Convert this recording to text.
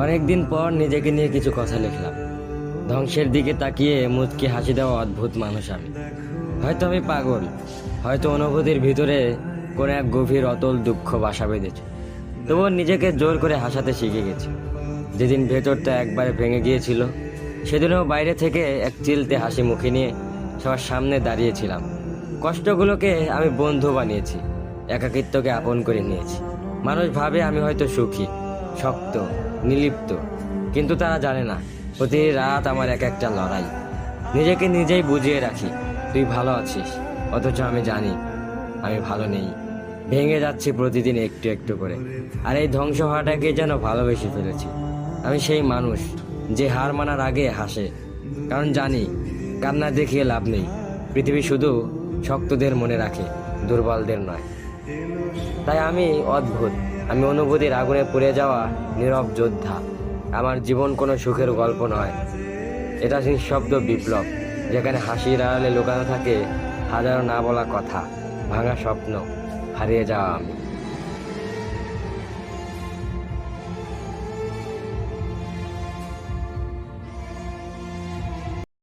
অনেকদিন পর নিজেকে নিয়ে কিছু কথা লিখলাম। ধ্বংসের দিকে তাকিয়ে মুচকি হাসি দেওয়া অদ্ভুত মানুষ আমি। হয়তো আমি পাগল, হয়তো অনুভূতির ভিতরে কোনো এক গভীর অতল দুঃখ বাসা বেঁধেছে। তবুও নিজেকে জোর করে হাসাতে শিখে গেছি। যেদিন ভেতরটা একবারে ভেঙে গিয়েছিল, সেদিনও বাইরে থেকে এক চিলতে হাসি মুখে নিয়ে সবার সামনে দাঁড়িয়েছিলাম। কষ্টগুলোকে আমি বন্ধু বানিয়েছি, একাকিত্বকে আপন করে নিয়েছি। মানুষ ভাবে আমি হয়তো সুখী, শক্ত, নির্লিপ্ত, কিন্তু তারা জানে না প্রতি রাত আমার এক একটা লড়াই। নিজেকে নিজেই বুঝিয়ে রাখি তুই ভালো আছিস, অথচ আমি জানি আমি ভালো নেই। ভেঙে যাচ্ছি প্রতিদিন একটু একটু করে, আর এই ধ্বংস হওয়াটাকে যেন ভালোবেসে ফেলেছি। আমি সেই মানুষ যে হার মানার আগে হাসে, কারণ জানি কান্না দেখিয়ে লাভ নেই। পৃথিবী শুধু শক্তদের মনে রাখে, দুর্বলদের নয়। তাই আমি অদ্ভুত, আমি অনুভূতির আগুনে পুড়ে যাওয়া নীরব যোদ্ধা। আমার জীবন কোনো সুখের গল্প নয়, এটা নিঃশব্দ বিপ্লব, যেখানে হাসির আড়ালে লুকানো থাকে হাজারো না বলা কথা, ভাঙা স্বপ্ন, হারিয়ে যাওয়া আমি।